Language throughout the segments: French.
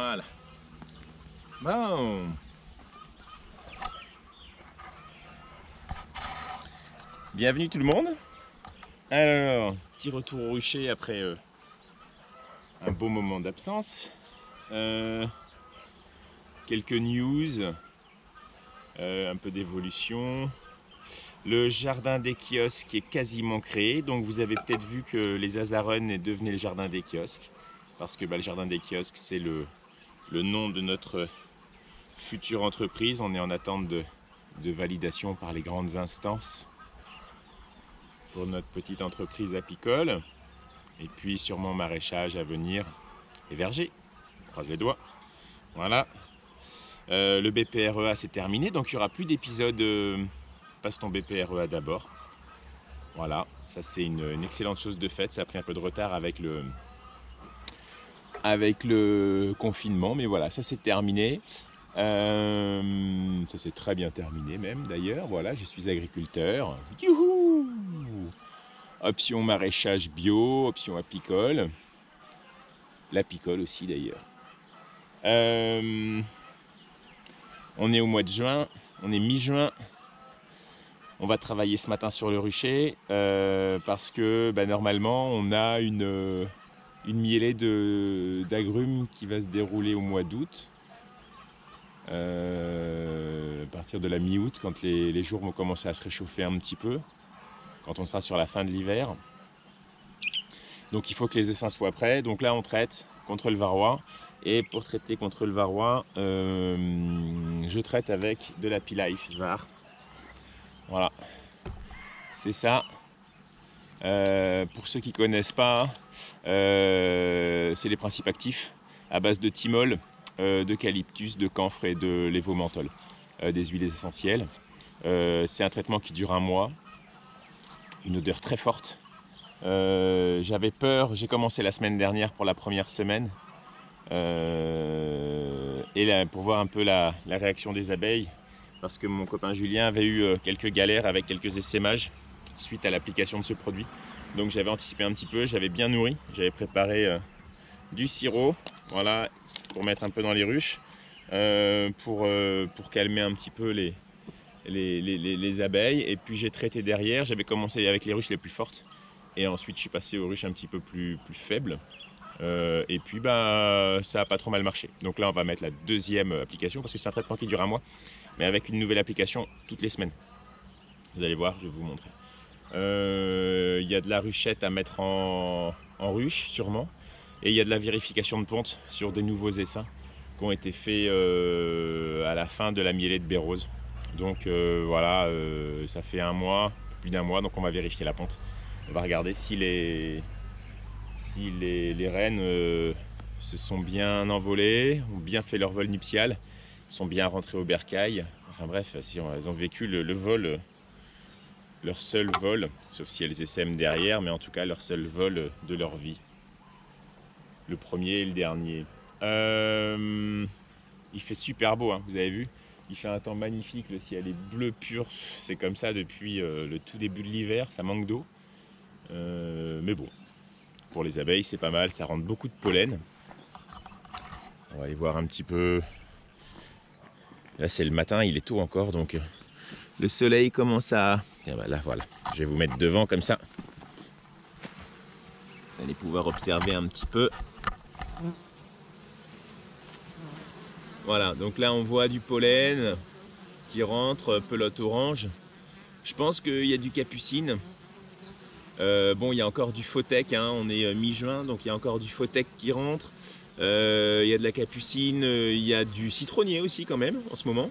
Voilà. Bon. Bienvenue tout le monde. Alors, petit retour au rucher après un beau moment d'absence. Quelques news, un peu d'évolution. Le jardin des kiosques est quasiment créé, donc vous avez peut-être vu que les Azaron est devenu le jardin des kiosques, parce que le jardin des kiosques c'est le nom de notre future entreprise. On est en attente de validation par les grandes instances pour notre petite entreprise apicole, et puis sûrement maraîchage à venir et verger. On croise les doigts. Voilà. Le BPREA c'est terminé, donc il n'y aura plus d'épisode passe ton BPREA d'abord. Voilà, ça c'est une excellente chose de faite. Ça a pris un peu de retard avec le confinement, mais voilà, ça c'est terminé. Ça s'est très bien terminé même d'ailleurs. Voilà, je suis agriculteur. Youhou! Option maraîchage bio, option apicole. L'apicole aussi d'ailleurs. On est au mois de juin, on est mi-juin. On va travailler ce matin sur le rucher parce que normalement on a une mielée d'agrumes qui va se dérouler au mois d'août. À partir de la mi-août, quand les jours vont commencer à se réchauffer un petit peu, quand on sera sur la fin de l'hiver. Donc il faut que les essaims soient prêts. Donc là on traite contre le varroa. Et pour traiter contre le varroa, je traite avec de la P-Life VAR. Voilà, c'est ça. Pour ceux qui ne connaissent pas, c'est les principes actifs à base de thymol, d'eucalyptus, de camphre et de lévomenthol, des huiles essentielles. C'est un traitement qui dure 1 mois, une odeur très forte. J'avais peur, j'ai commencé la semaine dernière pour la première semaine, et là, pour voir un peu la réaction des abeilles, parce que mon copain Julien avait eu quelques galères avec quelques essaimages suite à l'application de ce produit. Donc j'avais anticipé un petit peu, j'avais bien nourri, j'avais préparé du sirop, voilà, pour mettre un peu dans les ruches, pour calmer un petit peu les abeilles. Et puis j'ai traité derrière, j'avais commencé avec les ruches les plus fortes, et ensuite je suis passé aux ruches un petit peu plus faibles. Et puis ça a pas trop mal marché. Donc là on va mettre la deuxième application, parce que c'est un traitement qui dure 1 mois, mais avec une nouvelle application toutes les semaines. Vous allez voir, je vais vous montrer. Il y a de la ruchette à mettre en ruche sûrement, et il y a de la vérification de ponte sur des nouveaux essaims qui ont été faits à la fin de la mielée de bérose. Donc voilà, ça fait 1 mois, plus d'1 mois, donc on va vérifier la ponte. On va regarder si les reines se sont bien envolées, ont bien fait leur vol nuptial, sont bien rentrées au bercail. Enfin bref, si elles ont vécu le vol, leur seul vol, sauf si elles essaiment derrière, mais en tout cas leur seul vol de leur vie. Le premier et le dernier. Il fait super beau, hein, vous avez vu. Il fait un temps magnifique, le ciel est bleu pur. C'est comme ça depuis le tout début de l'hiver, ça manque d'eau. Mais bon, pour les abeilles c'est pas mal, ça rentre beaucoup de pollen. On va aller voir un petit peu. Là c'est le matin, il est tôt encore, donc le soleil commence à... Tiens, là voilà, je vais vous mettre devant comme ça. Vous allez pouvoir observer un petit peu. Voilà, donc là on voit du pollen qui rentre, pelote orange. Je pense qu'il y a du capucine. Bon, il y a encore du Photec, hein, on est mi-juin, donc il y a encore du Photec qui rentre. Il y a de la capucine, il y a du citronnier aussi quand même en ce moment.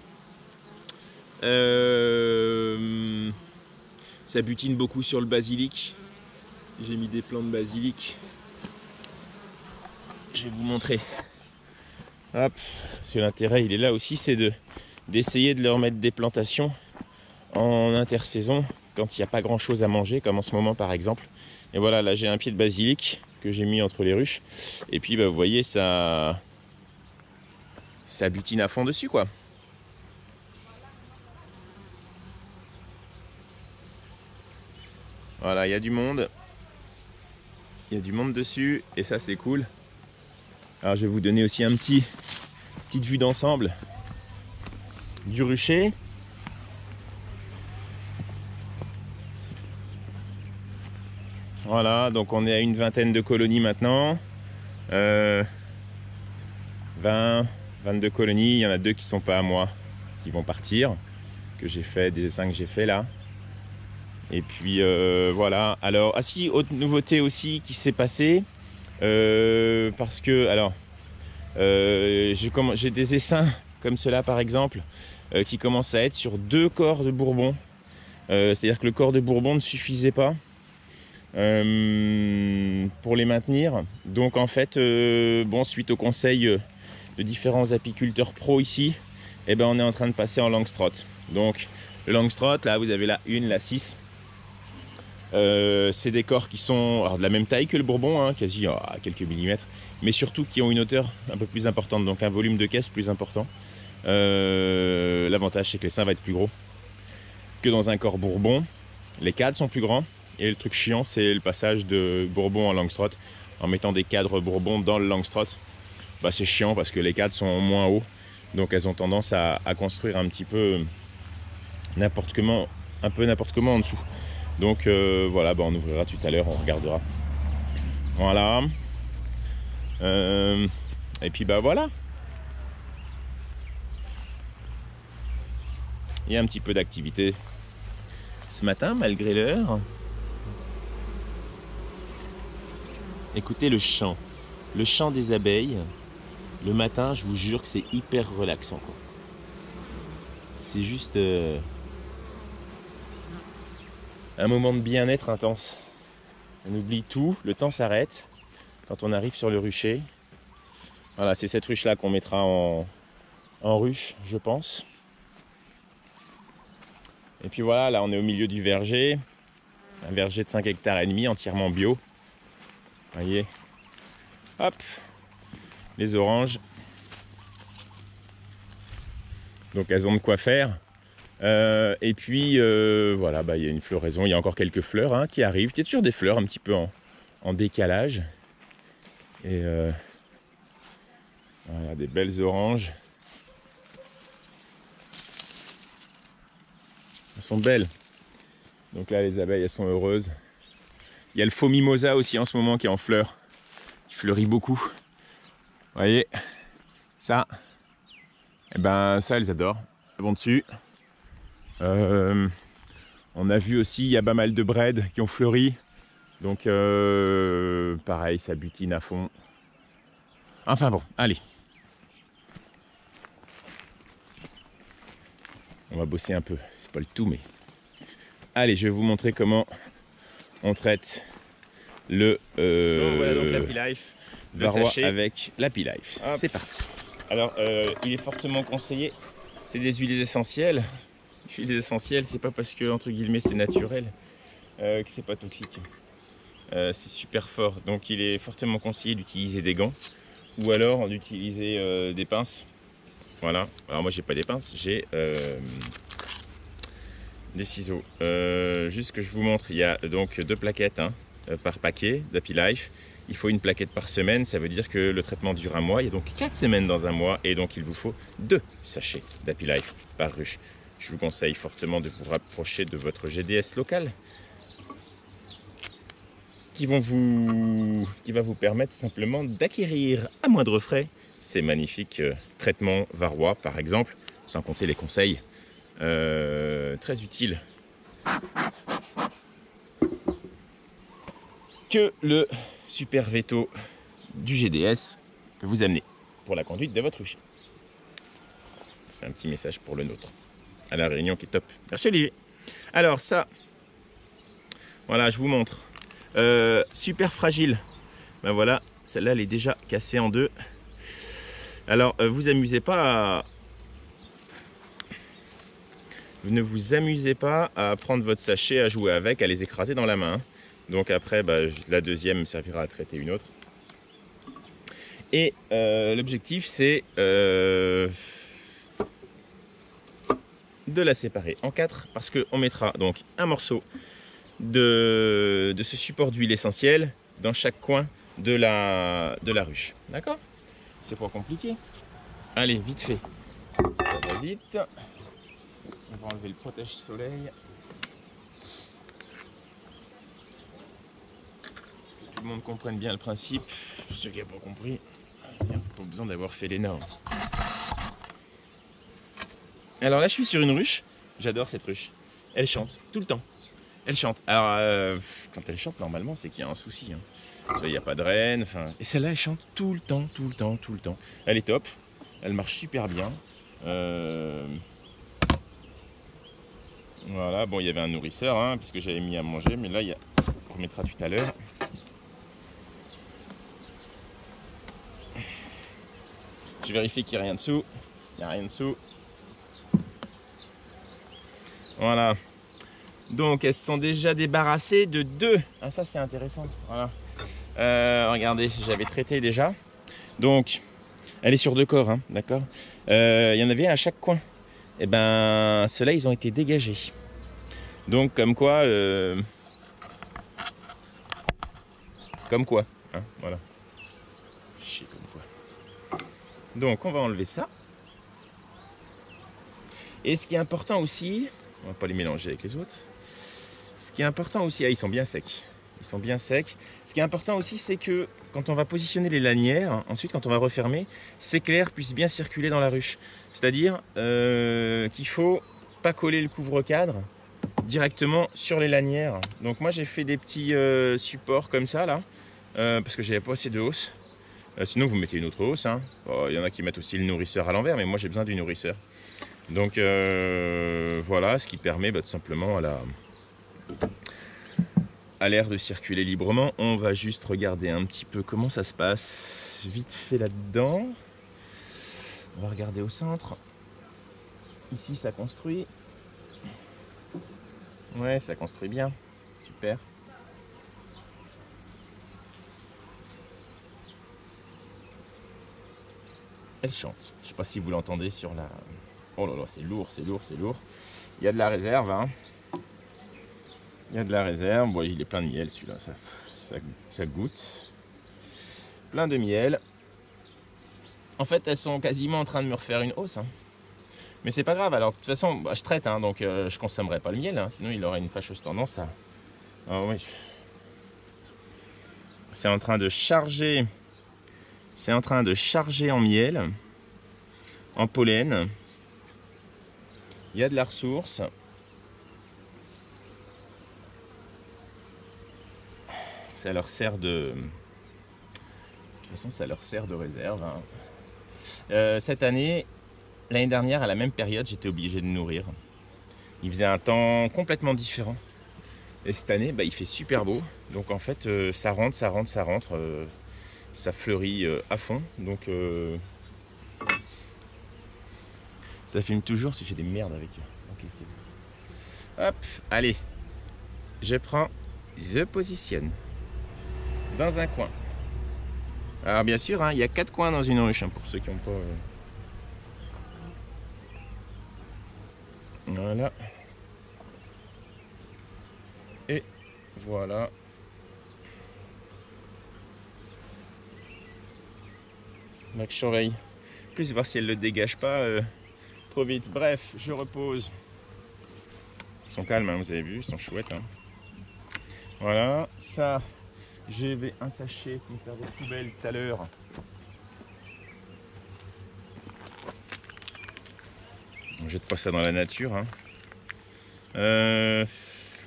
Ça butine beaucoup sur le basilic. J'ai mis des plants de basilic. Je vais vous montrer. Hop, parce que l'intérêt il est là aussi, c'est d'essayer de leur mettre des plantations en intersaison quand il n'y a pas grand chose à manger, comme en ce moment par exemple. Et voilà, là j'ai un pied de basilic que j'ai mis entre les ruches, et puis vous voyez, ça butine à fond dessus quoi. Voilà, il y a du monde dessus, et ça c'est cool. Alors je vais vous donner aussi petite vue d'ensemble du rucher. Voilà, donc on est à une vingtaine de colonies maintenant. 20, 22 colonies, il y en a 2 qui sont pas à moi, qui vont partir, que j'ai fait, des essaims que j'ai fait là. Et puis voilà, alors, ah si, autre nouveauté aussi qui s'est passée, parce que, alors, j'ai des essaims comme cela par exemple, qui commencent à être sur 2 corps de Bourbon. C'est-à-dire que le corps de Bourbon ne suffisait pas pour les maintenir. Donc en fait, bon, suite au conseil de différents apiculteurs pros ici, eh ben, on est en train de passer en Langstroth. Donc le Langstroth, là vous avez la 1, la 6. C'est des corps qui sont alors, de la même taille que le Bourbon, hein, quasi à quelques millimètres, mais surtout qui ont une hauteur un peu plus importante, donc un volume de caisse plus important. L'avantage c'est que les seins vont être plus gros que dans un corps Bourbon. Les cadres sont plus grands. Et le truc chiant, c'est le passage de Bourbon en Langstroth. En mettant des cadres Bourbon dans le Langstroth, bah, c'est chiant parce que les cadres sont moins hauts. Donc elles ont tendance à construire un petit peu n'importe comment, en dessous. Donc voilà, bah, on ouvrira tout à l'heure, on regardera. Voilà. Et puis bah voilà. Il y a un petit peu d'activité ce matin malgré l'heure. Écoutez le chant des abeilles. Le matin, je vous jure que c'est hyper relaxant, quoi. C'est juste un moment de bien-être intense. On oublie tout, le temps s'arrête quand on arrive sur le rucher. Voilà, c'est cette ruche là qu'on mettra en ruche, je pense. Et puis voilà, là on est au milieu du verger, un verger de 5 hectares et demi entièrement bio. Voyez, hop, les oranges. Donc elles ont de quoi faire. Et puis voilà, bah, il y a une floraison, il y a encore quelques fleurs, hein, qui arrivent. Il y a toujours des fleurs un petit peu en décalage. Et voilà, des belles oranges. Elles sont belles. Donc là, les abeilles, elles sont heureuses. Il y a le faux mimosa aussi en ce moment qui est en fleurs, qui fleurit beaucoup. Vous voyez, ça, et ben ça, elles adorent. Elles vont dessus. On a vu aussi, il y a pas mal de braides qui ont fleuri. Donc pareil, ça butine à fond. Enfin bon, allez. On va bosser un peu. C'est pas le tout, mais... Allez, je vais vous montrer comment on traite le voilà donc l'Happy Life, varroa avec l'Happy Life. C'est parti. Alors, il est fortement conseillé. C'est des huiles essentielles. Les huiles essentielles, c'est pas parce que entre guillemets c'est naturel que c'est pas toxique. C'est super fort. Donc, il est fortement conseillé d'utiliser des gants ou alors d'utiliser des pinces. Voilà. Alors moi, j'ai pas des pinces, j'ai des ciseaux. Juste que je vous montre, il y a donc 2 plaquettes par paquet d'Happy Life. Il faut une plaquette par semaine, ça veut dire que le traitement dure un mois. Il y a donc 4 semaines dans un mois et donc il vous faut 2 sachets d'Happy Life par ruche. Je vous conseille fortement de vous rapprocher de votre GDS local qui va vous permettre tout simplement d'acquérir à moindre frais ces magnifiques traitements varroa par exemple, sans compter les conseils très utiles que le super veto du GDS peut vous amener pour la conduite de votre rucher. C'est un petit message pour le nôtre à la Réunion qui est top. Merci Olivier. Alors ça, voilà, je vous montre. Super fragile. Ben voilà, celle-là elle est déjà cassée en 2. Alors vous amusez pas à... Vous ne vous amusez pas à prendre votre sachet, à jouer avec, à les écraser dans la main. Donc après, bah, la deuxième servira à traiter une autre. Et l'objectif, c'est de la séparer en 4 parce qu'on mettra donc un morceau de ce support d'huile essentielle dans chaque coin de la ruche. D'accord ? c'est pas compliqué. Allez, vite fait. Ça va vite. On va enlever le protège-soleil. Que tout le monde comprenne bien le principe. Pour ceux qui n'ont pas compris, il n'y a pas besoin d'avoir fait les normes. Alors là, je suis sur une ruche. J'adore cette ruche. Elle chante tout le temps. Elle chante. Alors, quand elle chante, normalement, c'est qu'il y a un souci. Hein. Soit il n'y a pas de reine. Et celle-là, elle chante tout le temps, tout le temps, tout le temps. Elle est top. Elle marche super bien. Voilà. Bon, il y avait un nourrisseur, hein, puisque j'avais mis à manger. Mais là, on remettra tout à l'heure. Je vérifie qu'il n'y a rien dessous. Il n'y a rien dessous. Voilà. Donc elles se sont déjà débarrassées de 2. Ah, ça c'est intéressant. Voilà. Regardez, j'avais traité déjà. Donc elle est sur 2 corps, hein, d'accord. Il y en avait un à chaque coin. Et ben ceux-là ils ont été dégagés. Donc comme quoi hein, voilà. Chier comme quoi. Donc on va enlever ça. Et ce qui est important aussi, on va pas les mélanger avec les autres. Ce qui est important aussi, ils sont bien secs. Ils sont bien secs. Ce qui est important aussi, c'est que quand on va positionner les lanières, ensuite quand on va refermer, c'est que l'air puisse bien circuler dans la ruche. C'est-à-dire qu'il faut pas coller le couvre-cadre directement sur les lanières. Donc moi j'ai fait des petits supports comme ça là, parce que j'avais pas assez de hausse. Sinon vous mettez une autre hausse. Hein. Bon, y en a qui mettent aussi le nourrisseur à l'envers, mais moi j'ai besoin du nourrisseur. Donc voilà, ce qui permet tout simplement à l'air de circuler librement. On va juste regarder un petit peu comment ça se passe vite fait là-dedans. On va regarder au centre. Ici ça construit. Ouais, ça construit bien. Super. Elle chante. Je sais pas si vous l'entendez sur la... Oh là là, c'est lourd, c'est lourd, c'est lourd. Il y a de la réserve, hein. Il y a de la réserve. Bon, il est plein de miel celui-là, ça goûte. Plein de miel. En fait, elles sont quasiment en train de me refaire une hausse. Hein. Mais c'est pas grave. Alors, de toute façon, je traite, hein, donc je consommerai pas le miel. Hein, sinon, il aurait une fâcheuse tendance à... Ah oui. C'est en train de charger. C'est en train de charger en miel, en pollen. Il y a de la ressource. Ça leur sert de... De toute façon, ça leur sert de réserve. Hein. Cette année, l'année dernière, à la même période, j'étais obligé de nourrir. Il faisait un temps complètement différent. Et cette année, il fait super beau. Donc en fait, ça rentre. Ça fleurit à fond. Donc ça filme toujours si j'ai des merdes avec eux. Ok, c'est bon. Hop, allez. Je prends, je positionne dans un coin. Alors bien sûr, hein, il y a 4 coins dans une ruche, hein, pour ceux qui n'ont pas... Voilà. Et voilà. Donc je surveille. Plus voir si elle ne le dégage pas trop vite. Bref, je repose. Ils sont calmes, hein, vous avez vu, ils sont chouettes. Hein. Voilà, ça, j'avais un sachet qui me servait de poubelle tout à l'heure. On jette pas ça dans la nature. Hein.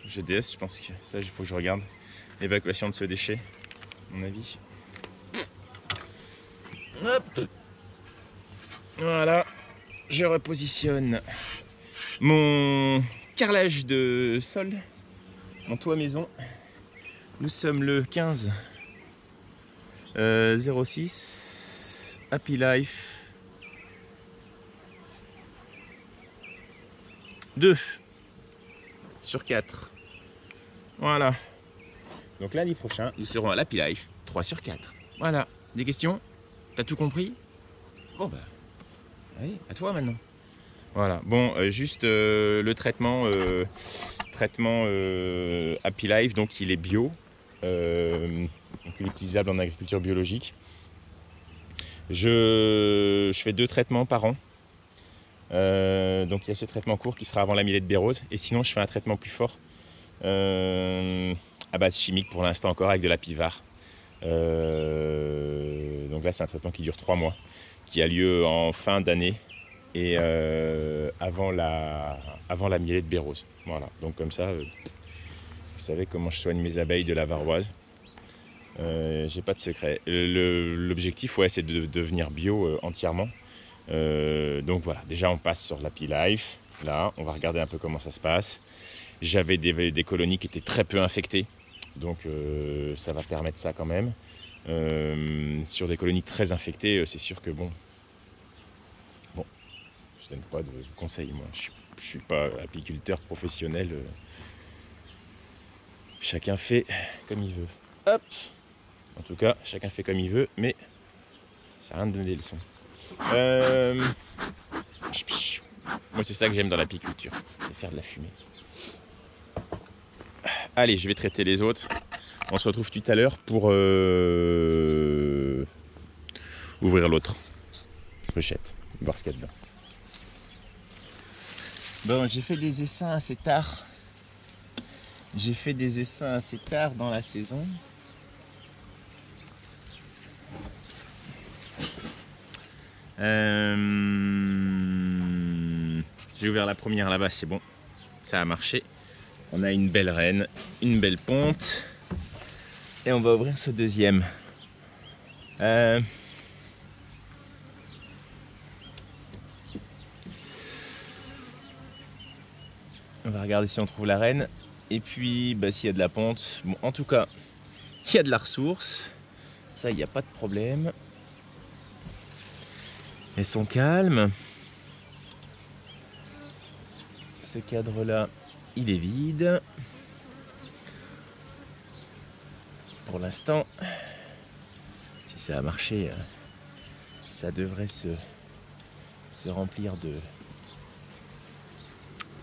GDS, je pense que ça, il faut que je regarde. L'évacuation de ce déchet, à mon avis. Hop. Voilà, je repositionne mon carrelage de sol, mon toit maison. Nous sommes le 15 06 Happy Life 2 sur 4. Voilà. Donc lundi prochain, nous serons à l'Happy Life 3 sur 4. Voilà. Des questions? T'as tout compris? Bon bah, allez, à toi maintenant. Voilà. Bon, juste le traitement Happy Life, donc il est bio, donc il est utilisable en agriculture biologique. Je fais 2 traitements par an. Donc il y a ce traitement court qui sera avant la millette bérose. Et sinon, je fais un traitement plus fort à base chimique pour l'instant encore avec de la pivard. Donc là, c'est un traitement qui dure 3 mois, qui a lieu en fin d'année et avant la millette bérose. Voilà, donc comme ça, vous savez comment je soigne mes abeilles de la varoise. J'ai pas de secret. L'objectif, ouais, c'est de devenir bio entièrement. Donc voilà, déjà on passe sur l'Happy Life. Là, on va regarder un peu comment ça se passe. J'avais des colonies qui étaient très peu infectées, donc ça va permettre ça quand même. Sur des colonies très infectées, c'est sûr que bon, je donne pas de conseils, moi. Je suis pas apiculteur professionnel. Chacun fait comme il veut. Hop. En tout cas, chacun fait comme il veut, mais ça n'a rien de donner des leçons. Moi, c'est ça que j'aime dans l'apiculture, c'est faire de la fumée. Allez, je vais traiter les autres. On se retrouve tout à l'heure pour ouvrir l'autre ruchette, voir ce qu'il y a dedans. Bon, j'ai fait des essaims assez tard. J'ai fait des essaims assez tard dans la saison. J'ai ouvert la première là-bas, c'est bon, ça a marché. On a une belle reine, une belle ponte. Et on va ouvrir ce deuxième. On va regarder si on trouve la reine. Et puis, bah, s'il y a de la ponte. Bon, en tout cas, il y a de la ressource. Ça, il n'y a pas de problème. Elles sont calmes. Ce cadre-là, il est vide. Pour l'instant, si ça a marché, ça devrait se remplir de...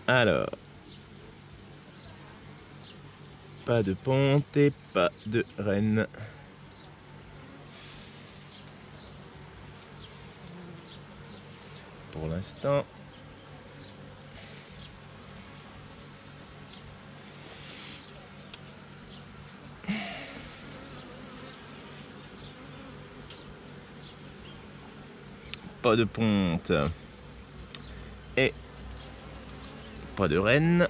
Alors, pas de ponte et pas de reine. Pour l'instant. Pas de ponte. Et pas de reine.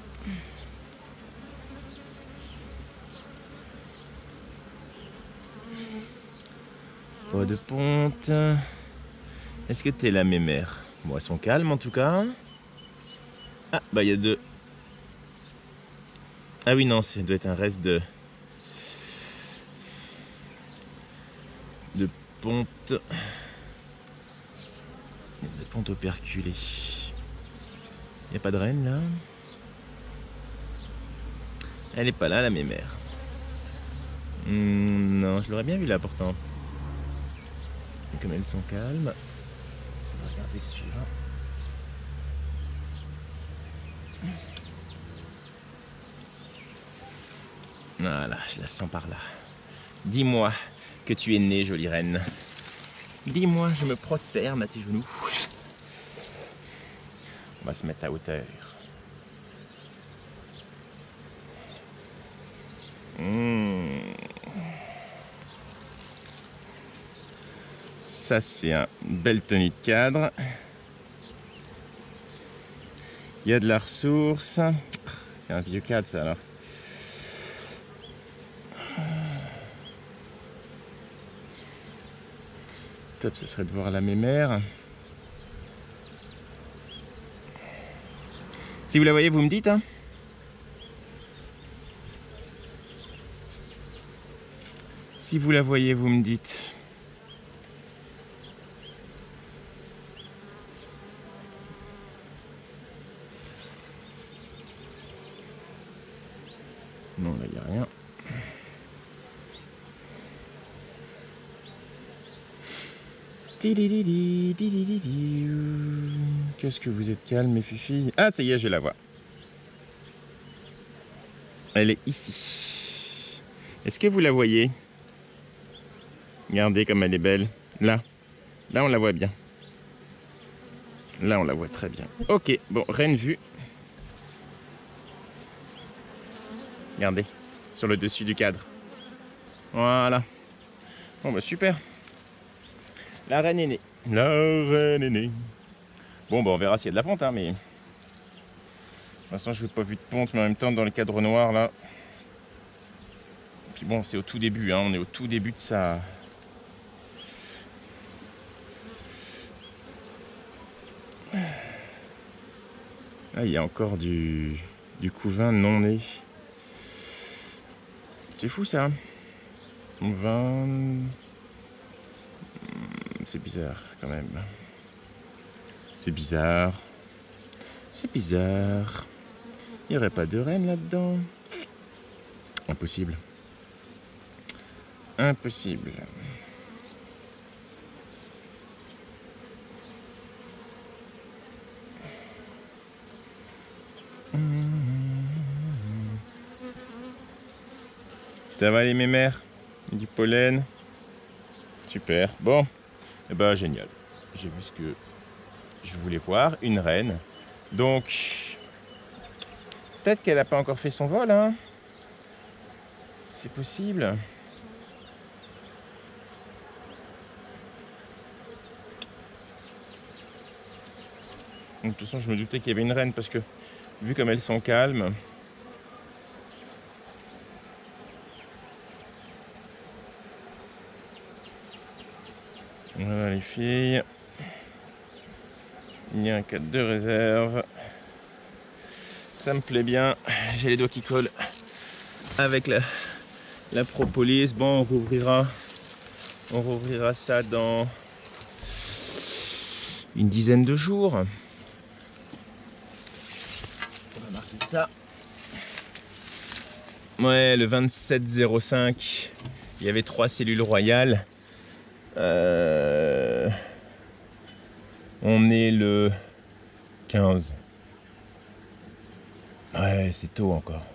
Pas de ponte. Est-ce que t'es la mémère? Bon, elles sont calmes en tout cas. Ah, bah il y a deux. Ah oui, non, ça doit être un reste de ponte. De ponte operculée. Il n'y a pas de reine là? Elle est pas là, la mémère. Non, je l'aurais bien vu là pourtant. Et comme elles sont calmes, on va regarder le suivant. Voilà, je la sens par là. Dis-moi que tu es née, jolie reine. Dis-moi, je me prosterne à tes genoux. On va se mettre à hauteur. Ça, c'est une belle tenue de cadre. Il y a de la ressource. C'est un vieux cadre, ça, alors. Top, ce serait de voir la mémère. Si vous la voyez, vous me dites, hein. Si vous la voyez, vous me dites. Non, là, il n'y a rien. Qu'est-ce que vous êtes calme, mes filles. Ah, ça y est, je la vois. Elle est ici. Est-ce que vous la voyez? Regardez comme elle est belle. Là. Là, on la voit bien. Là, on la voit très bien. Ok, bon, reine vue. Regardez, sur le dessus du cadre. Voilà. Bon, bah super. La reine est née. La reine est née. Bon, bah on verra s'il y a de la ponte, hein, mais... Pour l'instant, je n'ai pas vu de ponte, mais en même temps, dans le cadre noir, là... Et puis bon, c'est au tout début, hein, on est au tout début de sa... Ah, il y a encore du couvain non né. C'est fou, ça. 20... C'est bizarre, quand même. C'est bizarre. C'est bizarre. Il n'y aurait pas de reine là-dedans. Impossible. Impossible. Ça va les mémères? Du pollen? Super. Bon. Eh ben génial. J'ai vu ce que je voulais voir. Une reine. Donc, peut-être qu'elle n'a pas encore fait son vol, hein. C'est possible. Donc, de toute façon, je me doutais qu'il y avait une reine parce que, vu comme elles sont calmes... Voilà les filles. Il y a un cadre de réserve. Ça me plaît bien. J'ai les doigts qui collent avec la propolis. Bon, on rouvrira ça dans une dizaine de jours. On va marquer ça. Ouais, le 27-05, il y avait 3 cellules royales. On est le 15. Ouais, c'est tôt encore.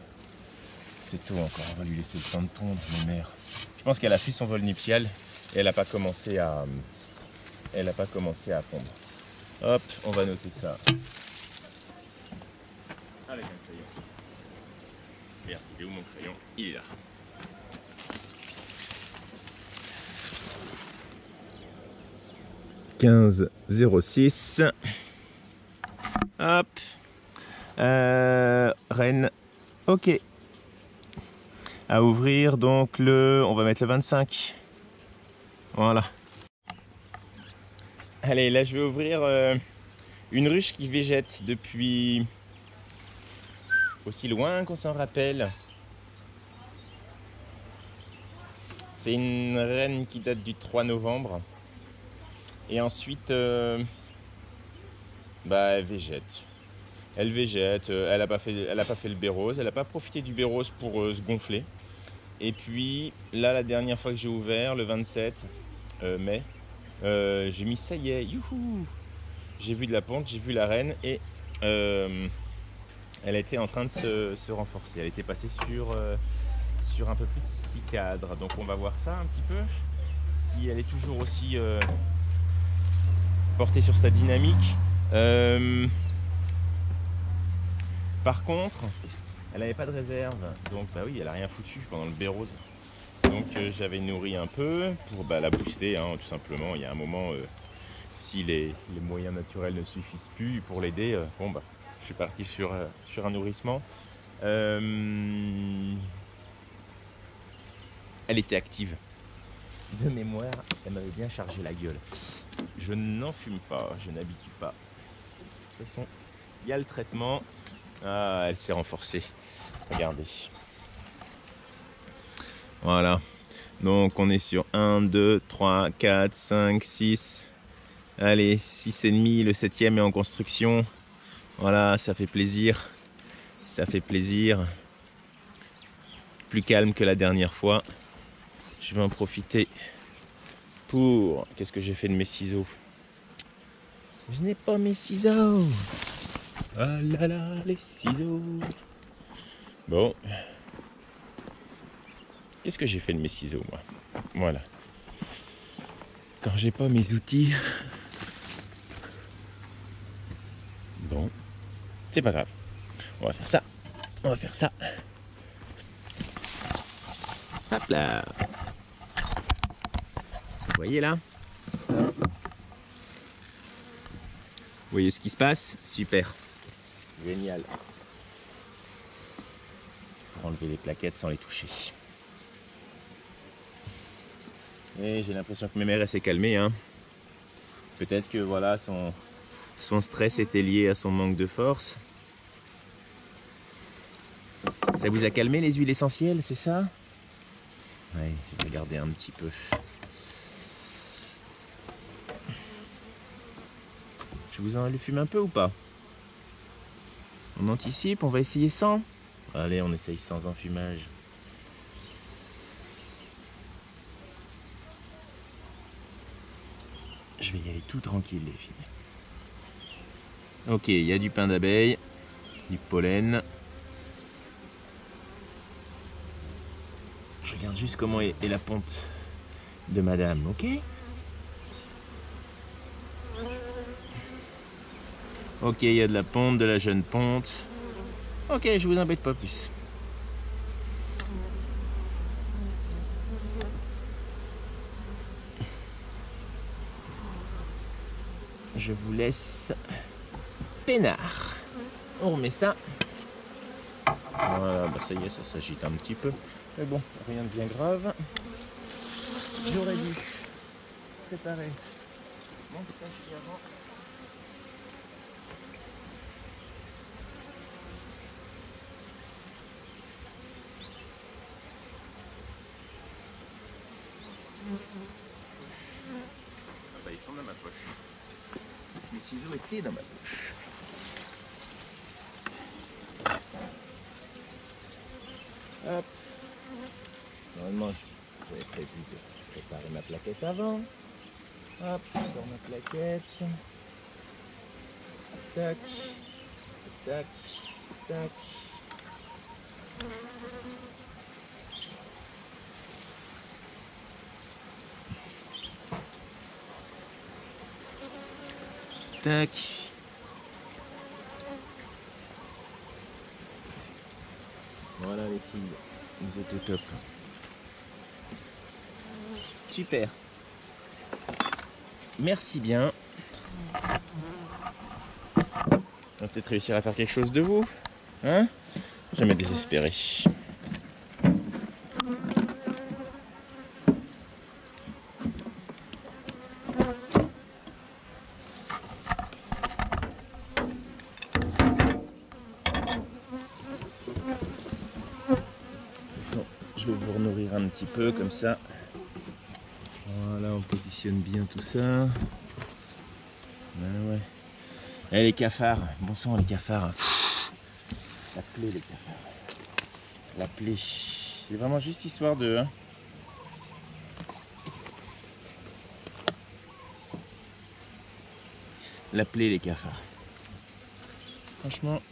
C'est tôt encore. On va lui laisser le temps de pondre, ma mère. Je pense qu'elle a fait son vol nuptial et elle n'a pas commencé à... Elle n'a pas commencé à pondre. Hop, on va noter ça. Avec un crayon. Merde, il est où mon crayon? Il est là. « 15-06. Hop. Reine. Ok. À ouvrir donc on va mettre le 25. Voilà. Allez, là je vais ouvrir une ruche qui végète depuis aussi loin qu'on s'en rappelle. C'est une reine qui date du 3 novembre. Et ensuite, elle végète. Elle végète, elle n'a pas fait le bérose, elle n'a pas profité du bérose pour se gonfler. Et puis, là, la dernière fois que j'ai ouvert, le 27 mai, j'ai mis ça y est, youhou! J'ai vu de la ponte, j'ai vu la reine et elle était en train de se renforcer. Elle était passée sur un peu plus de 6 cadres. Donc on va voir ça un petit peu, si elle est toujours aussi portée sur sa dynamique. Par contre, elle n'avait pas de réserve, donc bah oui, elle n'a rien foutu pendant le bérose. Donc j'avais nourri un peu pour la booster, hein, tout simplement. Il y a un moment, si les moyens naturels ne suffisent plus pour l'aider, bon bah, je suis parti sur un nourrissement. Elle était active. De mémoire, elle m'avait bien chargé la gueule. Je n'en fume pas, je n'habitue pas. De toute façon, il y a le traitement. Ah, elle s'est renforcée. Regardez. Voilà. Donc on est sur 1, 2, 3, 4, 5, 6. Allez, 6,5. Le 7e est en construction. Voilà, ça fait plaisir. Ça fait plaisir. Plus calme que la dernière fois. Je vais en profiter pour... Qu'est-ce que j'ai fait de mes ciseaux? Je n'ai pas mes ciseaux. Ah là là, les ciseaux. Bon. Qu'est-ce que j'ai fait de mes ciseaux, moi? Voilà. quand j'ai pas mes outils. Bon, c'est pas grave. On va faire ça. On va faire ça. Hop là. Vous voyez là? Vous voyez ce qui se passe? Super. Génial. Pour enlever les plaquettes sans les toucher. Et j'ai l'impression que Mémère s'est calmée. Hein. Peut-être que voilà, son stress était lié à son manque de force. Ça vous a calmé les huiles essentielles, c'est ça? Oui, je vais garder un petit peu. Je vous en fume un peu ou pas? On anticipe, on va essayer sans? Allez, on essaye sans enfumage. Je vais y aller tout tranquille les filles. Ok, il y a du pain d'abeille, du pollen. Je regarde juste comment est la ponte de madame, ok? Ok, il y a de la ponte, de la jeune ponte. Ok, je vous embête pas plus. Je vous laisse peinard. On remet ça. Voilà, bah ça y est, ça s'agite un petit peu. Mais bon, rien de bien grave. J'aurais dû préparer mon sachet avant. Ah bah ils sont dans ma poche. Mes ciseaux étaient dans ma poche. Hop. Normalement, j'avais prévu de préparer ma plaquette avant. Hop, dans ma plaquette. Tac, tac, tac. Tac. Voilà les filles, vous êtes au top. Super. Merci bien. On va peut-être réussir à faire quelque chose de vous. Hein? Jamais désespéré. Je vais vous renourrir un petit peu comme ça. Voilà, on positionne bien tout ça. Ouais. Et les cafards, bon sang les cafards. La plaie les cafards. La plaie. C'est vraiment juste histoire de... Hein. La plaie les cafards. Franchement...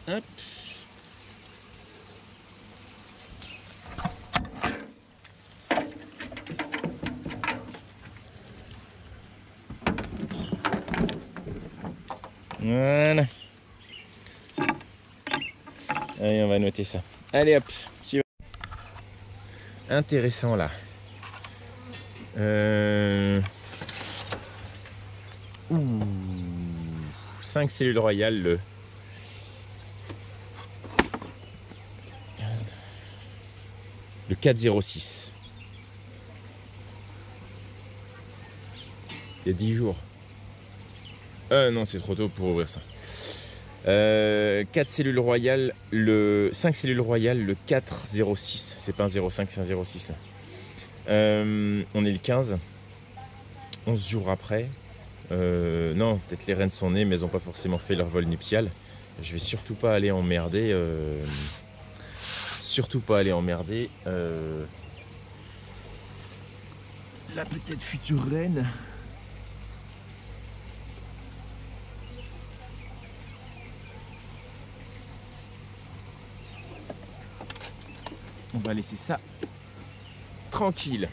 Hop. Voilà. Allez, on va noter ça. Allez hop, suivant. Intéressant là. 5 cellules royales. Le 406. Il y a 10 jours. Non, c'est trop tôt pour ouvrir ça. 4 cellules royales, 5 cellules royales, le 406. C'est pas un 05, c'est un 06. On est le 15. 11 jours après. Non, peut-être les reines sont nées, mais elles n'ont pas forcément fait leur vol nuptial. Je vais surtout pas aller emmerder. Surtout pas aller emmerder. La peut-être future reine. On va laisser ça tranquille.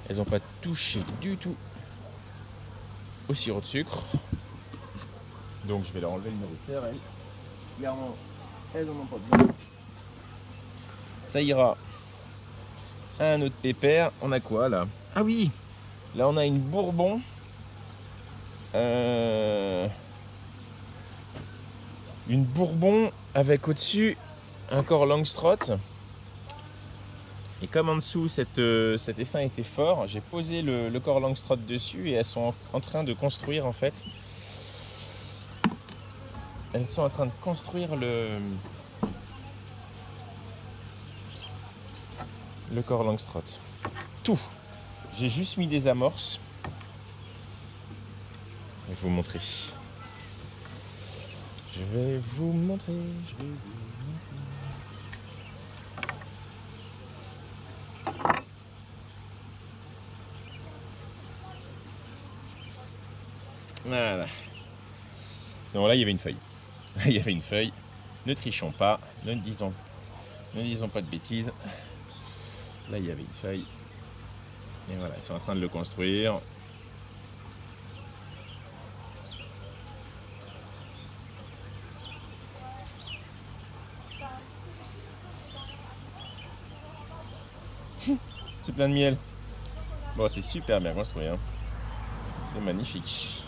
Elles n'ont pas touché du tout au sirop de sucre. Donc je vais leur enlever le nourrisseur. Elles, clairement, elles n'en ont pas besoin. Ça ira. Un autre pépère. On a quoi là? Ah oui, là on a une Bourbon. Une Bourbon avec au-dessus un corps Langstroth. Et comme en dessous cet essaim était fort, j'ai posé le corps Langstroth dessus et elles sont en train de construire en fait. Elles sont en train de construire le corps Langstroth. Tout. J'ai juste mis des amorces. Je vais vous montrer. Je vais vous montrer. Voilà. Donc là, il y avait une feuille. Il y avait une feuille. Ne trichons pas. Ne disons pas de bêtises. Là, il y avait une feuille. Et voilà, ils sont en train de le construire. C'est plein de miel. Bon, c'est super bien construit. Hein. C'est magnifique.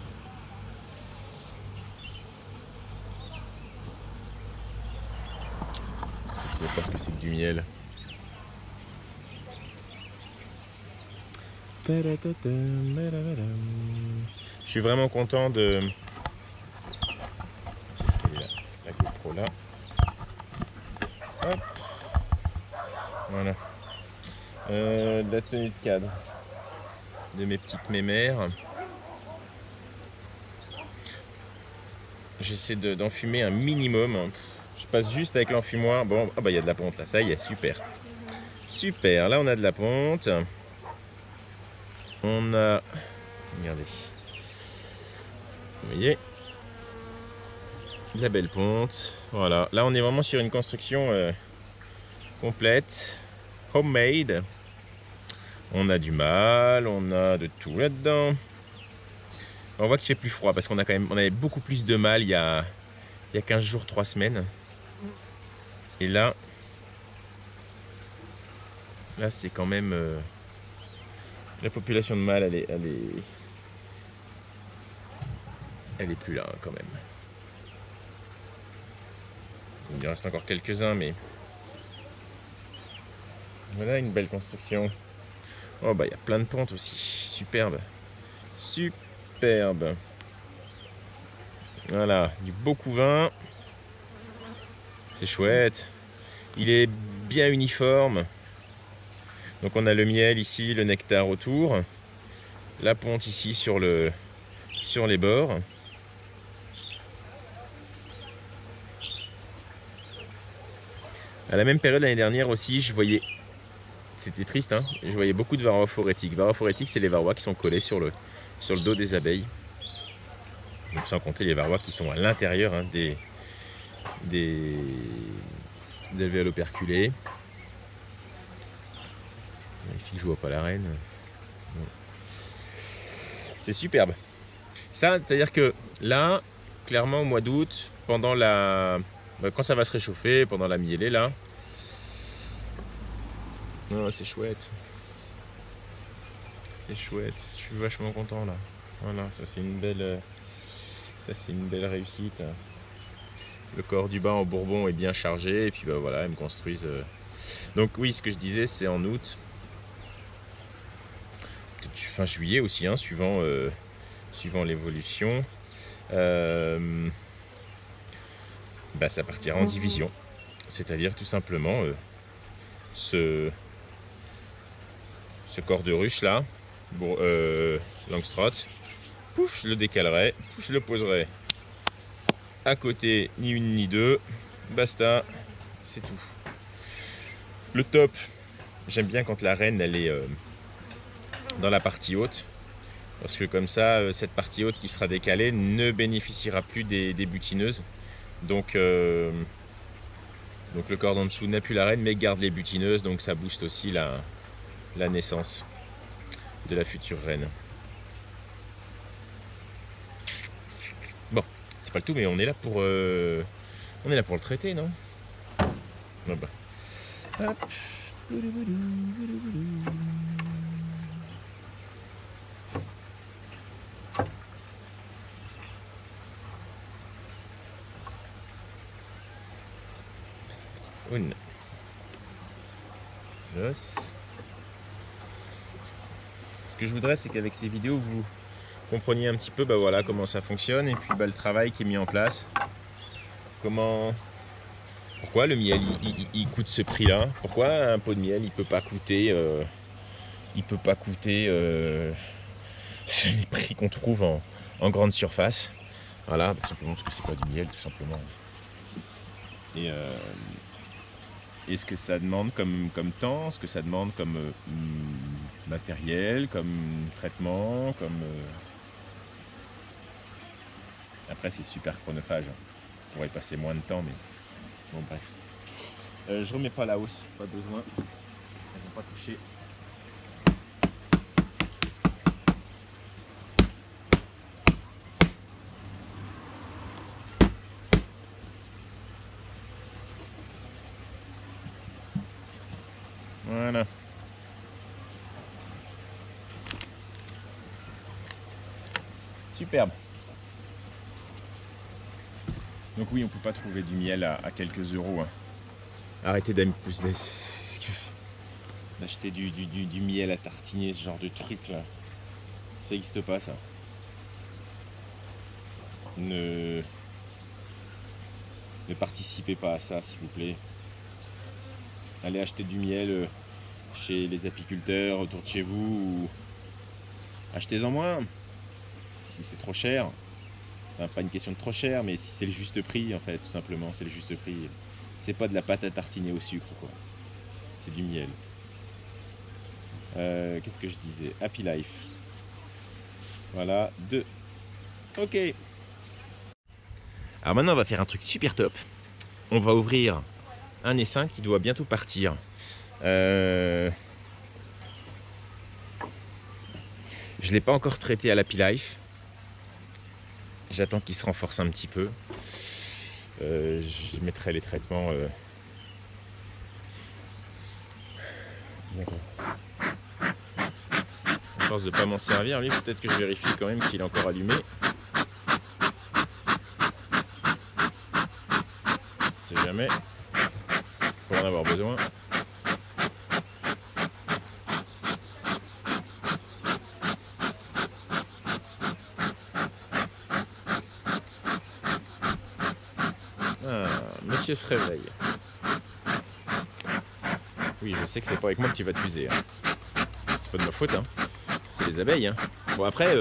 Je ne sais pas ce que c'est que du miel. Je suis vraiment content de... la GoPro là. Hop. Voilà. La tenue de cadre de mes petites mémères. J'essaie d'enfumer un minimum. Je passe juste avec l'enfumoir. Bon, ah bah il y a de la ponte là, ça y est, super. Super, là on a de la ponte. On a... Regardez. Vous voyez? De la belle ponte. Voilà, là on est vraiment sur une construction complète. Homemade. On a du mâle, on a de tout là-dedans. On voit qu'il fait plus froid parce qu'on avait beaucoup plus de mâle il y a 15 jours, 3 semaines. Et là c'est quand même la population de mâle, elle est plus là hein, quand même. Il en reste encore quelques-uns, mais voilà une belle construction. Oh bah il y a plein de pontes aussi, superbe, superbe. Voilà, du beau couvain, c'est chouette. Il est bien uniforme. Donc on a le miel ici, le nectar autour, la ponte ici sur les bords. À la même période l'année dernière aussi, je voyais, c'était triste, hein, je voyais beaucoup de varroa phorétique. Varroa phorétique, c'est les varrois qui sont collés sur le dos des abeilles. Donc sans compter les varrois qui sont à l'intérieur hein, des alvéolo-operculés. Vérifie que je vois pas la reine. C'est superbe. Ça, c'est-à-dire que là, clairement au mois d'août, pendant quand ça va se réchauffer, pendant la mielée là, oh, c'est chouette. C'est chouette. Je suis vachement content là. Voilà, ça c'est une belle réussite. Le corps du bas en Bourbon est bien chargé et puis bah voilà, ils me construisent. Donc oui, ce que je disais, c'est en août. Fin juillet aussi, hein, suivant l'évolution, ça partira en division. C'est-à-dire tout simplement ce corps de ruche là, Langstroth, pouf, je le décalerai, pouf, je le poserai à côté, ni une ni deux, basta, c'est tout. Le top, j'aime bien quand la renne elle est dans la partie haute, parce que comme ça, cette partie haute qui sera décalée ne bénéficiera plus des butineuses. Donc le cordon dessous n'a plus la renne, mais garde les butineuses, donc ça booste aussi la naissance de la future reine. Bon, c'est pas le tout, mais on est là pour le traiter, non? Ah bah. Hop. Une. Dos. Ce que je voudrais, c'est qu'avec ces vidéos, vous compreniez un petit peu voilà, comment ça fonctionne et puis le travail qui est mis en place. Pourquoi le miel il coûte ce prix-là? Pourquoi un pot de miel il peut pas coûter les prix qu'on trouve en grande surface? Voilà, tout simplement parce que c'est pas du miel, tout simplement. Et ce que ça demande comme temps, ce que ça demande comme matériel, comme traitement, comme... Après, c'est super chronophage. On pourrait y passer moins de temps, mais bon, bref. Je remets pas la hausse, pas besoin. Elles n'ont pas touché. Voilà. Superbe. Donc oui, on peut pas trouver du miel à quelques euros. Hein. Arrêtez d'acheter du miel à tartiner, ce genre de truc là. Ça n'existe pas, ça. Ne participez pas à ça, s'il vous plaît. Allez acheter du miel chez les apiculteurs autour de chez vous ou achetez-en moins si c'est trop cher. Enfin, pas une question de trop cher, mais si c'est le juste prix, en fait, tout simplement, c'est le juste prix. C'est pas de la pâte à tartiner au sucre, quoi. C'est du miel. Qu'est-ce que je disais? Happy Life. Voilà, 2. Ok. Alors maintenant, on va faire un truc super top. On va ouvrir un essaim qui doit bientôt partir. Je ne l'ai pas encore traité à l'Happy Life. J'attends qu'il se renforce un petit peu. Je mettrai les traitements. À force de ne pas m'en servir, lui, peut-être que je vérifie quand même qu'il est encore allumé. On sait jamais. Pour en avoir besoin. Monsieur se réveille. Oui, je sais que c'est pas avec moi que tu vas t'user. Hein. C'est pas de ma faute, hein. C'est les abeilles. Hein. Bon après,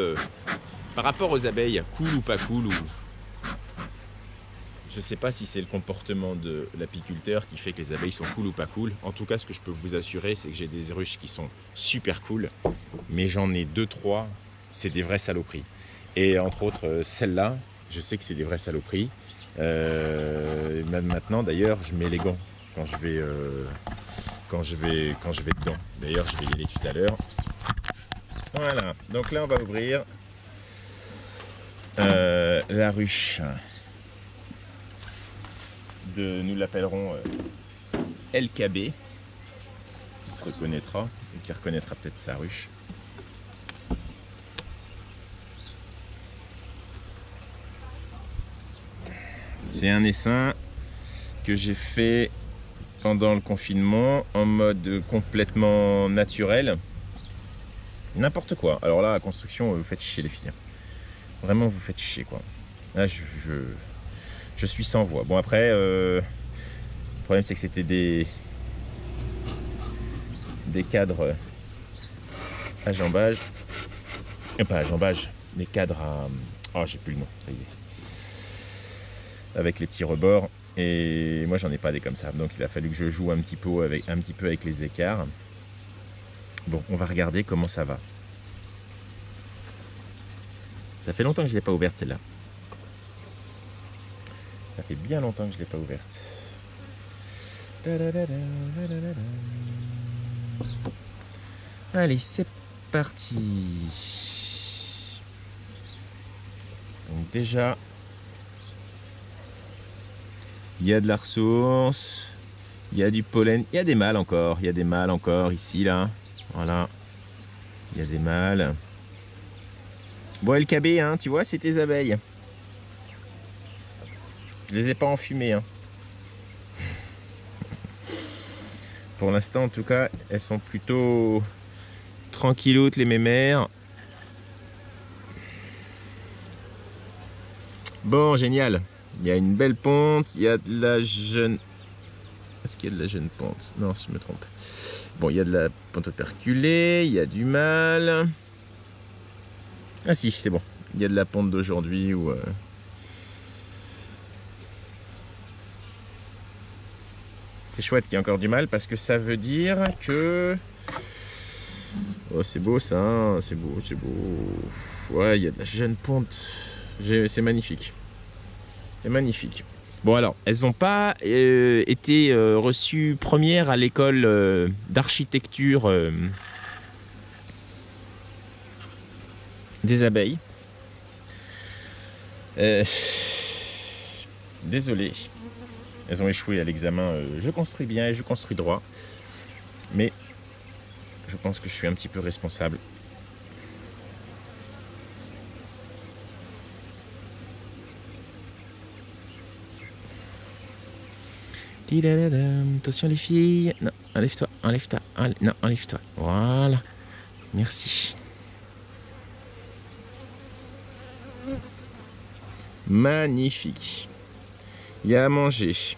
par rapport aux abeilles, cool ou pas cool, ou je sais pas si c'est le comportement de l'apiculteur qui fait que les abeilles sont cool ou pas cool. En tout cas, ce que je peux vous assurer, c'est que j'ai des ruches qui sont super cool, mais j'en ai 2-3, c'est des vraies saloperies. Et entre autres, celle-là, je sais que c'est des vraies saloperies. Même maintenant d'ailleurs je mets les gants quand je vais dedans. D'ailleurs je vais y aller tout à l'heure. Voilà, donc là on va ouvrir la ruche de, nous l'appellerons LKB, qui se reconnaîtra et qui reconnaîtra peut-être sa ruche. C'est un essaim que j'ai fait pendant le confinement en mode complètement naturel. N'importe quoi. Alors là, la construction, vous faites chier les filles. Vraiment, vous faites chier quoi. Là, je suis sans voix. Bon après, le problème c'est que c'était des cadres à jambage. Pas à jambage, des cadres à... Oh, j'ai plus le nom, ça y est. Avec les petits rebords, et moi j'en ai pas des comme ça, donc il a fallu que je joue un petit peu avec les écarts. Bon, on va regarder comment ça va. Ça fait longtemps que je ne l'ai pas ouverte celle-là. Ça fait bien longtemps que je ne l'ai pas ouverte. Allez, c'est parti. Donc déjà, il y a de la ressource, il y a du pollen, il y a des mâles encore, il y a des mâles encore ici, là. Voilà, il y a des mâles. Bon, LKB, hein, tu vois, c'est tes abeilles. Je les ai pas enfumées, hein. Pour l'instant, en tout cas, elles sont plutôt tranquilloutes, les mémères. Bon, génial. Il y a une belle ponte, il y a de la jeune... Est-ce qu'il y a de la jeune ponte? Non, si je me trompe. Bon, il y a de la ponte operculée, il y a du mâle. Ah si, c'est bon. Il y a de la ponte d'aujourd'hui où... C'est chouette qu'il y ait encore du mâle parce que ça veut dire que... Oh, c'est beau ça, hein, c'est beau, c'est beau. Ouais, il y a de la jeune ponte. C'est magnifique. C'est magnifique. Bon alors, elles n'ont pas été reçues premières à l'école d'architecture des abeilles. Désolé. Elles ont échoué à l'examen. Je construis bien et je construis droit. Mais je pense que je suis un petit peu responsable. Attention les filles. Non, enlève-toi, enlève-toi. Non, enlève-toi. Voilà. Merci. Magnifique. Il y a à manger.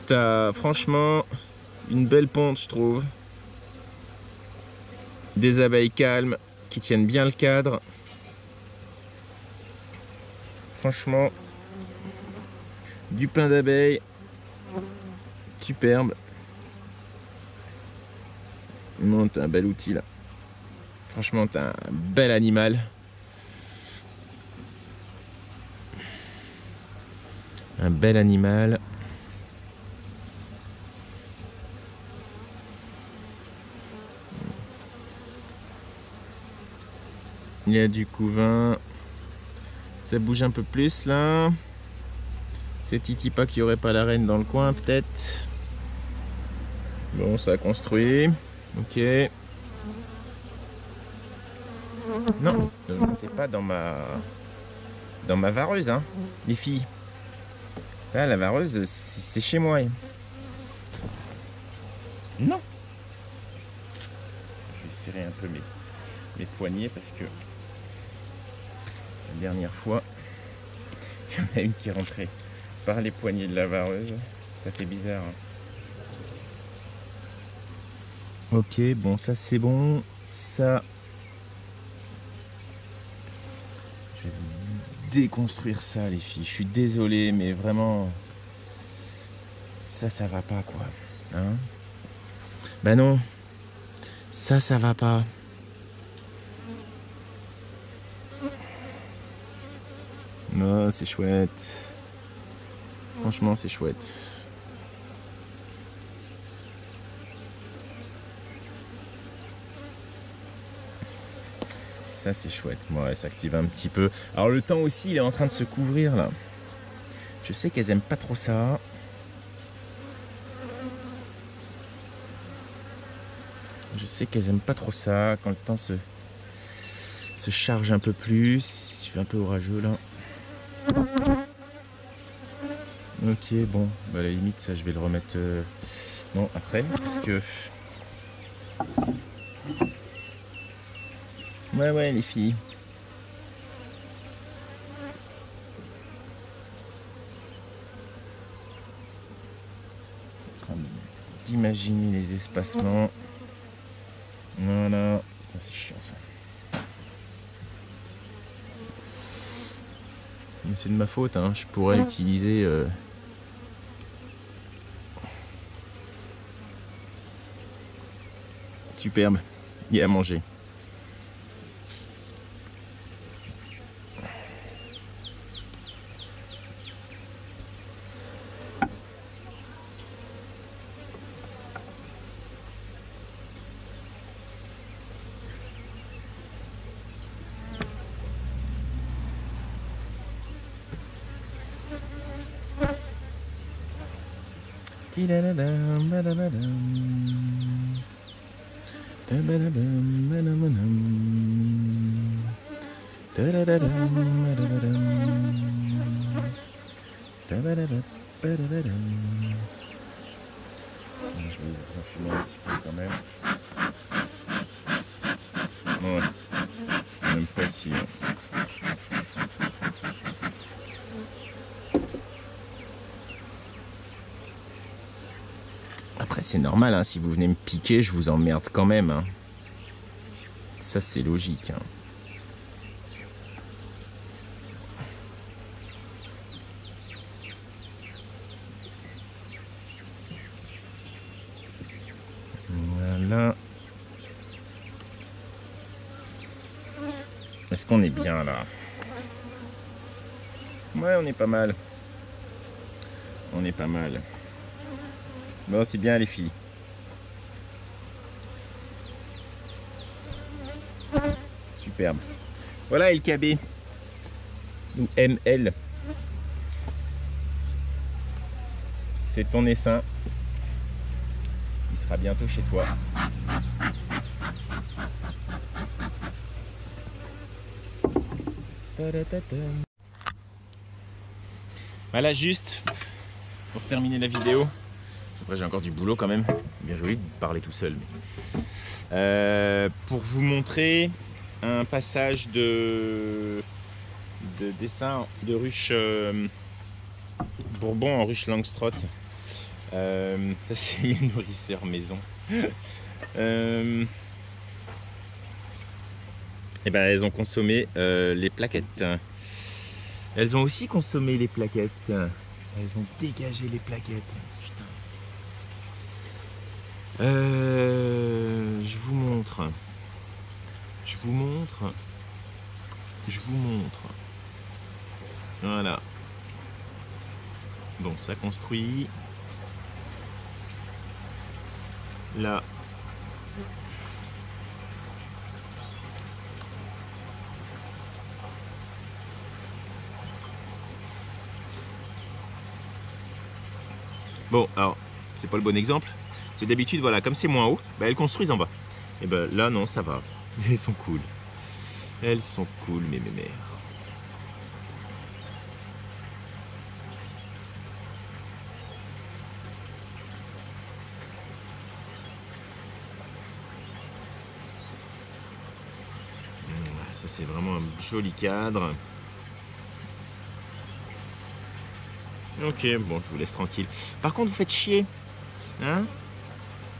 T'as franchement une belle ponte, je trouve. Des abeilles calmes qui tiennent bien le cadre. Franchement, du pain d'abeille. Superbe. Non, t'as un bel outil là. Franchement, t'as un bel animal. Un bel animal. Il y a du couvain. Ça bouge un peu plus là. C'est Titi pas qu'il n'y aurait pas la reine dans le coin peut-être. Bon, ça a construit. Ok. Non, ne montez pas dans ma vareuse, hein, les filles. Là, la vareuse, c'est chez moi. Non. Je vais serrer un peu mes poignets parce que la dernière fois, il y en a une qui est rentrée par les poignets de la vareuse. Ça fait bizarre. Hein. Ok, bon, ça c'est bon. Ça, je vais déconstruire ça, les filles. Je suis désolé, mais vraiment, ça va pas, quoi. Hein? Bah non, ça va pas. Non, c'est chouette. Franchement, c'est chouette. Ça, c'est chouette. Moi, elle s'active un petit peu. Alors, le temps aussi, il est en train de se couvrir, là. Je sais qu'elles aiment pas trop ça. Je sais qu'elles aiment pas trop ça. Quand le temps se charge un peu plus. Il fait un peu orageux, là. Ok, bon. Bah, à la limite, ça, je vais le remettre... Non, après, parce que... Ouais, les filles. En train d'imaginer les espacements. Voilà. Ça, c'est chiant, ça. Mais c'est de ma faute, hein. Je pourrais utiliser... superbe. Il y a à manger. Je vais en fumer un petit peu quand même. Ouais, même pas si. Après c'est normal, hein, si vous venez me piquer, je vous emmerde quand même. Hein. Ça c'est logique. Hein. Voilà. Est-ce qu'on est bien là? Ouais, on est pas mal. On est pas mal. Bon, c'est bien les filles. Superbe. Voilà LKB. Ou ML. C'est ton essaim. Il sera bientôt chez toi. Voilà, juste pour terminer la vidéo. Après j'ai encore du boulot quand même. Bien joli de parler tout seul. Mais... pour vous montrer un passage de dessin de ruche Bourbon en ruche Langstroth. Ça c'est mes nourrisseurs maison. Et ben elles ont consommé les plaquettes. Elles ont aussi consommé les plaquettes. Elles ont dégagé les plaquettes. Putain. Je vous montre. Je vous montre. Je vous montre. Voilà. Bon, ça construit. Là. Bon, alors, c'est pas le bon exemple. C'est d'habitude, voilà, comme c'est moins haut, bah, elles construisent en bas. Et ben là, non, ça va. Elles sont cool. Elles sont cool, mes mères. Ça, c'est vraiment un joli cadre. Ok, bon, je vous laisse tranquille. Par contre, vous faites chier. Hein?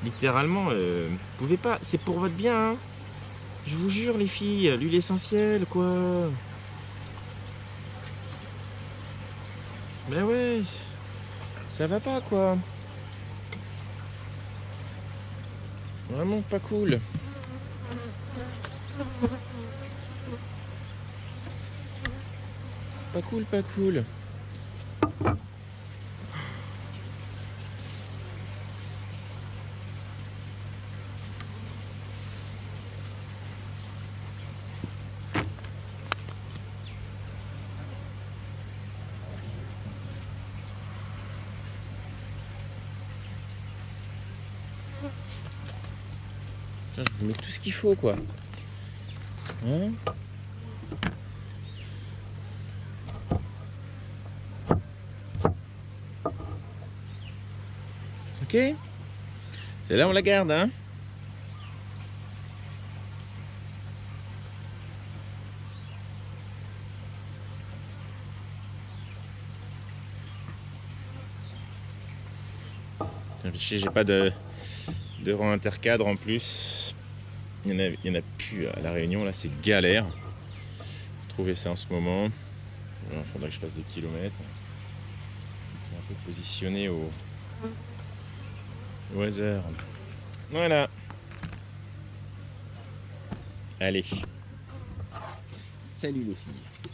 Littéralement, vous pouvez pas. C'est pour votre bien. Hein? Je vous jure, les filles, l'huile essentielle, quoi. Ben ouais, ça va pas, quoi. Vraiment pas cool. Pas cool, pas cool. Tiens, je vous mets tout ce qu'il faut, quoi. Hein? Ok? Celle-là, on la garde, hein? J'ai pas de rang intercadre en plus. Il y en a plus à La Réunion, là c'est galère. Trouver ça en ce moment. Il faudra que je fasse des kilomètres. C'est un peu positionné au hasard. Voilà. Allez. Salut les filles.